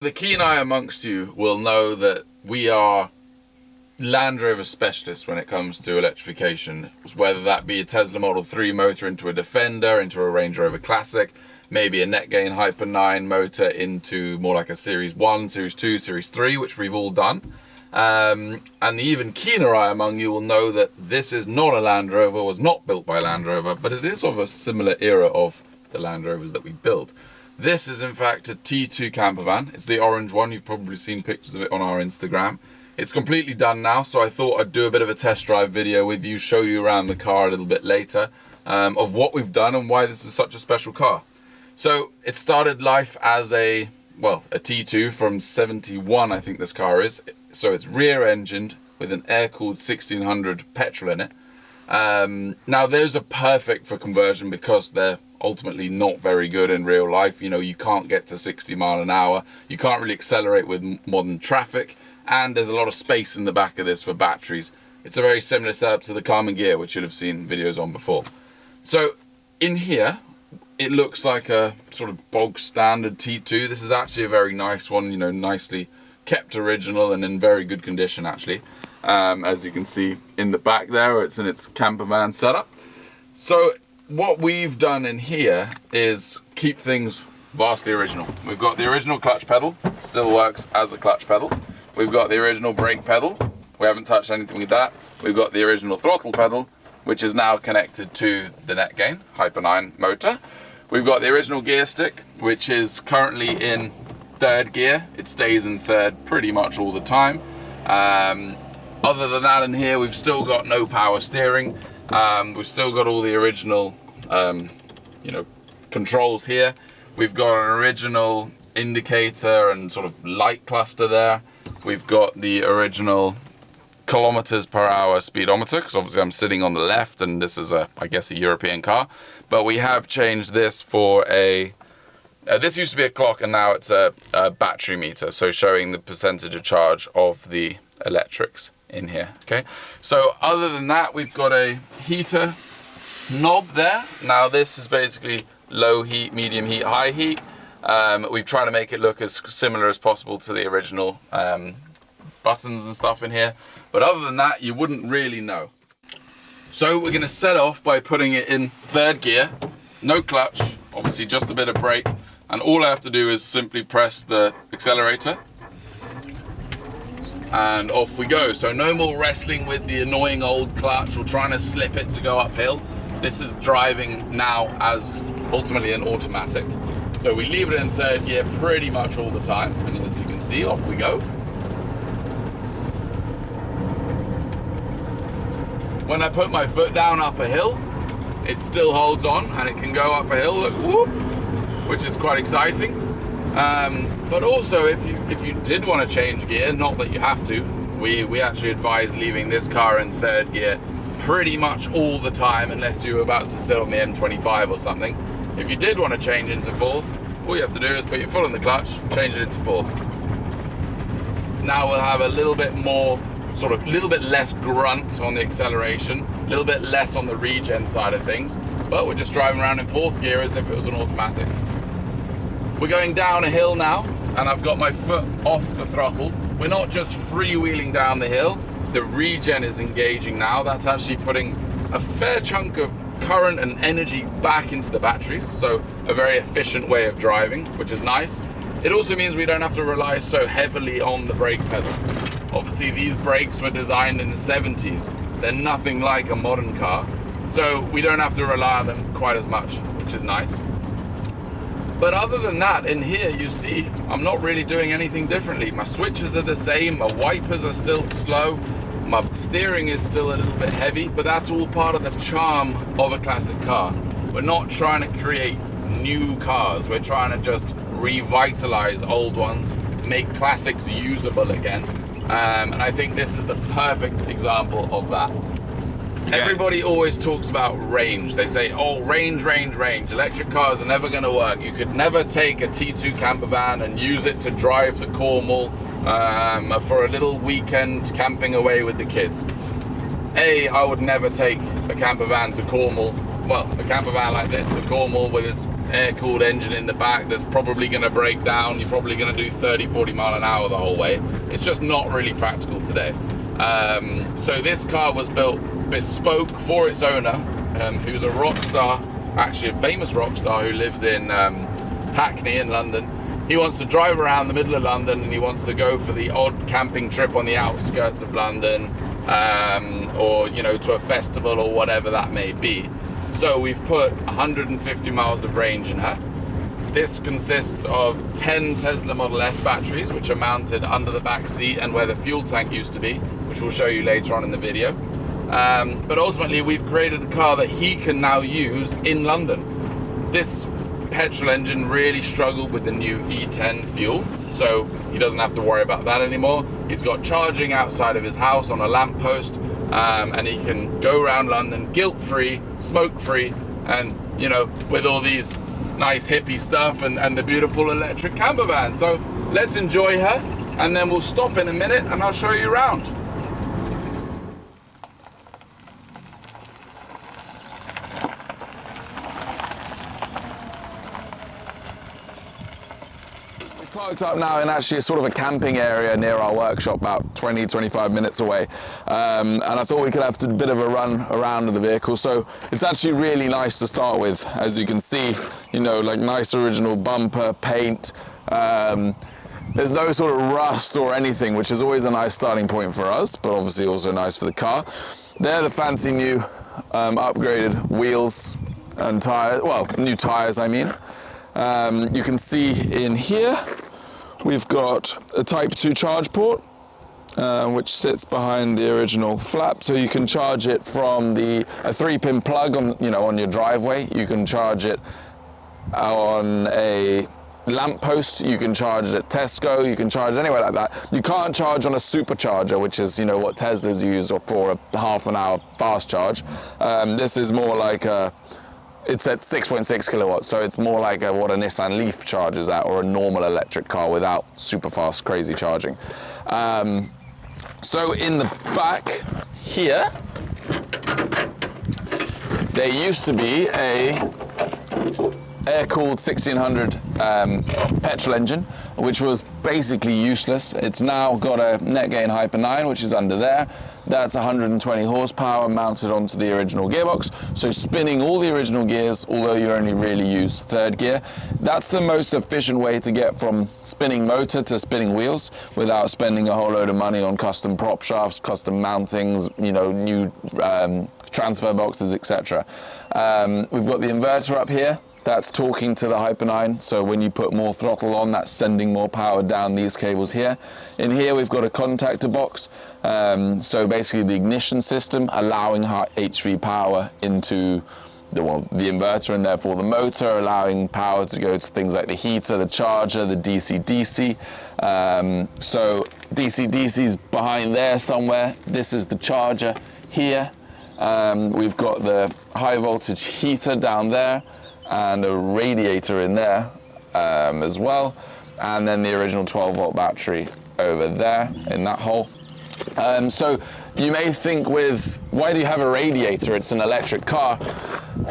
The keen eye amongst you will know that we are Land Rover specialists when it comes to electrification, whether that be a Tesla Model 3 motor into a Defender, into a Range Rover Classic, maybe a Netgain Hyper 9 motor into more like a Series 1, Series 2, Series 3, which we've all done. And the even keener eye among you will know that this is not a Land Rover, was not built by Land Rover, but it is of a similar era of the Land Rovers that we built. This is in fact a T2 Campervan. It's the orange one. You've probably seen pictures of it on our Instagram. It's completely done now, so I thought I'd do a bit of a test drive video with you, show you around the car a little bit later, of what we've done and why this is such a special car. So it started life as a T2 from 71, I think this car is. So it's rear-engined with an air-cooled 1600 petrol in it. Now those are perfect for conversion because they're ultimately not very good in real life. You know, you can't get to 60 miles an hour, you can't really accelerate with modern traffic, and there's a lot of space in the back of this for batteries. It's a very similar setup to the Karmann Ghia, which you'll have seen videos on before. So in here, it looks like a sort of bog standard T2. This is actually a very nice one, you know, nicely kept original and in very good condition actually. As you can see in the back there, it's in its campervan setup. So what we've done in here is keep things vastly original. We've got the original clutch pedal, still works as a clutch pedal. We've got the original brake pedal, we haven't touched anything with that. We've got the original throttle pedal, which is now connected to the Netgain Hyper 9 motor. We've got the original gear stick, which is currently in third gear. It stays in third pretty much all the time. Other than that, in here we've still got no power steering. We've still got all the original controls here. We've got an original indicator and sort of light cluster there. We've got the original kilometers per hour speedometer, because obviously I'm sitting on the left and this is I guess a European car, but we have changed this for a this used to be a clock and now it's a battery meter, so showing the percentage of charge of the electrics in here. Okay, so other than that, we've got a heater knob there. Now this is basically low heat, medium heat, high heat. We've tried to make it look as similar as possible to the original buttons and stuff in here, but other than that you wouldn't really know. So we're going to set off by putting it in third gear, no clutch, obviously just a bit of brake, and all I have to do is simply press the accelerator and off we go. So no more wrestling with the annoying old clutch or trying to slip it to go uphill. This is driving now as ultimately an automatic. So we leave it in third gear pretty much all the time, and as you can see, off we go. When I put my foot down up a hill, it still holds on and it can go up a hill, look, whoop, which is quite exciting. But also if you did want to change gear, not that you have to, we actually advise leaving this car in third gear pretty much all the time unless you're about to sit on the M25 or something. If you did want to change into fourth, all you have to do is put your foot on the clutch, change it into fourth. Now we'll have a little bit more, sort of little bit less grunt on the acceleration, a little bit less on the regen side of things, but we're just driving around in fourth gear as if it was an automatic. We're going down a hill now, and I've got my foot off the throttle. We're not just freewheeling down the hill, the regen is engaging now. That's actually putting a fair chunk of current and energy back into the batteries, so a very efficient way of driving, which is nice. It also means we don't have to rely so heavily on the brake pedal. Obviously these brakes were designed in the 70s. They're nothing like a modern car, so we don't have to rely on them quite as much, which is nice. But other than that, in here you see I'm not really doing anything differently. My switches are the same, my wipers are still slow, my steering is still a little bit heavy, but that's all part of the charm of a classic car. We're not trying to create new cars, we're trying to just revitalize old ones, make classics usable again. And I think this is the perfect example of that. Okay. Everybody always talks about range. They say, oh, range, range, range. Electric cars are never going to work. You could never take a T2 Campervan and use it to drive to Cornwall for a little weekend camping away with the kids. I would never take a campervan to Cornwall. Well, a campervan like this to Cornwall with its air-cooled engine in the back that's probably going to break down. You're probably going to do 30-40 mile an hour the whole way. It's just not really practical today. So this car was built bespoke for its owner, who's a rock star, actually a famous rock star who lives in Hackney in London. He wants to drive around the middle of London, and he wants to go for the odd camping trip on the outskirts of London, or you know, to a festival or whatever that may be. So we've put 150 miles of range in her. This consists of 10 Tesla Model S batteries, which are mounted under the back seat and where the fuel tank used to be, which we'll show you later on in the video. But ultimately, we've created a car that he can now use in London. This petrol engine really struggled with the new E10 fuel, so he doesn't have to worry about that anymore. He's got charging outside of his house on a lamppost, and he can go around London guilt-free, smoke-free, and you know, with all these nice hippie stuff and the beautiful electric camper van. So let's enjoy her, and then we'll stop in a minute and I'll show you around. Parked up now in actually sort of a camping area near our workshop, about 20-25 minutes away, and I thought we could have a bit of a run around the vehicle. So it's actually really nice to start with. As you can see, you know, like nice original bumper paint. There's no sort of rust or anything, which is always a nice starting point for us, but obviously also nice for the car. They're the fancy new upgraded wheels and tires, well, new tires I mean. You can see in here we've got a Type 2 charge port, which sits behind the original flap, so you can charge it from a 3-pin plug on, you know, on your driveway. You can charge it on a lamppost, you can charge it at Tesco, you can charge it anywhere like that. You can't charge on a supercharger, which is, you know, what Teslas use for a half an hour fast charge. This is more like it's at 6.6 kilowatts, so it's more like what a Nissan Leaf charges at, or a normal electric car without super fast, crazy charging. So in the back here, there used to be a air-cooled 1600 petrol engine, which was basically useless. It's now got a net gain Hyper 9, which is under there. That's 120 horsepower mounted onto the original gearbox, so spinning all the original gears, although you only really use third gear. That's the most efficient way to get from spinning motor to spinning wheels without spending a whole load of money on custom prop shafts, custom mountings, you know, new transfer boxes, etc. We've got the inverter up here. That's talking to the Hyper 9, so when you put more throttle on, that's sending more power down these cables here. In here we've got a contactor box, so basically the ignition system allowing HV power into the inverter and therefore the motor, allowing power to go to things like the heater, the charger, the DC-DC. So DC-DC is behind there somewhere. This is the charger here. We've got the high voltage heater down there, and a radiator in there as well, and then the original 12-volt battery over there in that hole. So you may think, why do you have a radiator? It's an electric car.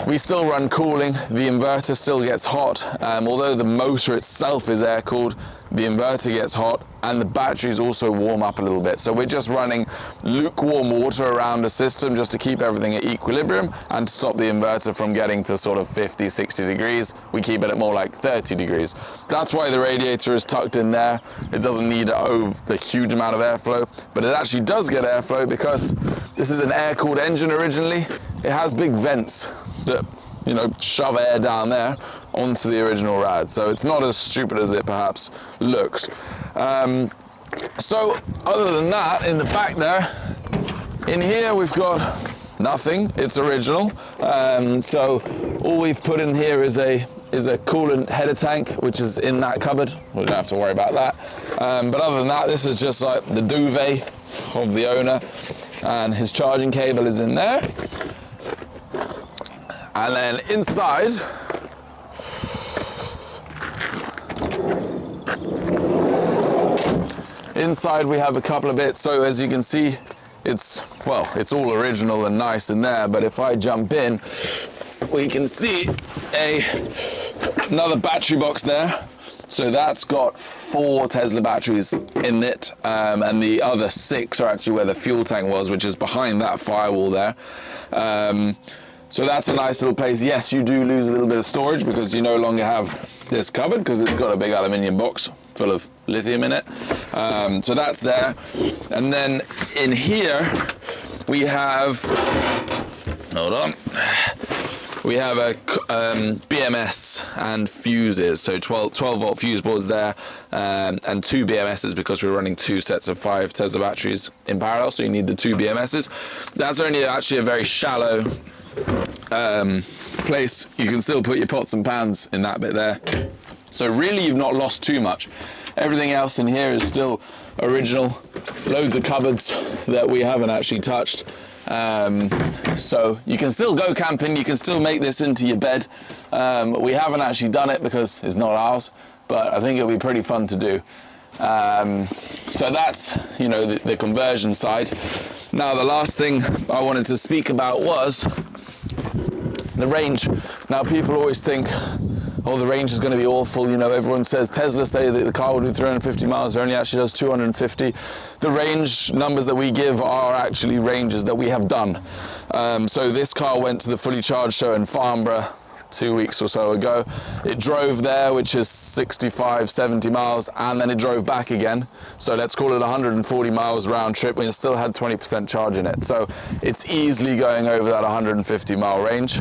We still run cooling, the inverter still gets hot, although the motor itself is air-cooled, the inverter gets hot, and the batteries also warm up a little bit. So we're just running lukewarm water around the system just to keep everything at equilibrium and to stop the inverter from getting to sort of 50, 60 degrees. We keep it at more like 30 degrees. That's why the radiator is tucked in there. It doesn't need the huge amount of airflow, but it actually does get airflow because this is an air-cooled engine originally. It has big vents that, you know, shove air down there onto the original rad. So it's not as stupid as it perhaps looks. So other than that, in the back there, in here we've got nothing. It's original. So all we've put in here is a coolant header tank, which is in that cupboard. We don't have to worry about that. But other than that, this is just like the duvet of the owner, and his charging cable is in there. And then inside, we have a couple of bits. So as you can see, it's all original and nice in there, but if I jump in, we can see a Another battery box there. So that's got 4 Tesla batteries in it, and the other 6 are actually where the fuel tank was, which is behind that firewall there. So that's a nice little place. Yes, you do lose a little bit of storage because you no longer have this cupboard because it's got a big aluminium box full of lithium in it. So that's there. And then in here we have, hold on, we have a BMS and fuses, so 12 volt fuse boards there, and 2 BMSs because we're running 2 sets of 5 Tesla batteries in parallel, so you need the 2 BMSs. That's only actually a very shallow place. You can still put your pots and pans in that bit there. So really you've not lost too much. Everything else in here is still original. Loads of cupboards that we haven't actually touched. So you can still go camping, you can still make this into your bed. We haven't actually done it because it's not ours, but I think it'll be pretty fun to do. So that's, you know, the conversion side. Now the last thing I wanted to speak about was the range. Now people always think, oh, the range is going to be awful. You know, everyone says, Tesla say that the car will do 350 miles, it only actually does 250. The range numbers that we give are actually ranges that we have done. So this car went to the fully charged show in Farnborough 2 weeks or so ago. It drove there, which is 65, 70 miles, and then it drove back again. So let's call it 140 miles round trip, and it still had 20% charge in it. So it's easily going over that 150 mile range.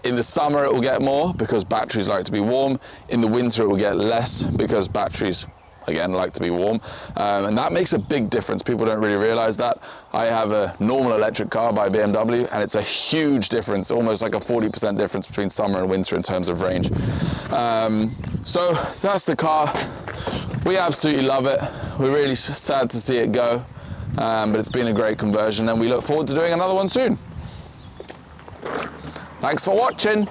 In the summer it will get more because batteries like to be warm. In the winter it will get less because batteries, again, like to be warm, and that makes a big difference. People don't really realize that. I have a normal electric car by BMW, and it's a huge difference, almost like a 40% difference between summer and winter in terms of range. So that's the car. We absolutely love it. We're really sad to see it go, but it's been a great conversion, and we look forward to doing another one soon. Thanks for watching.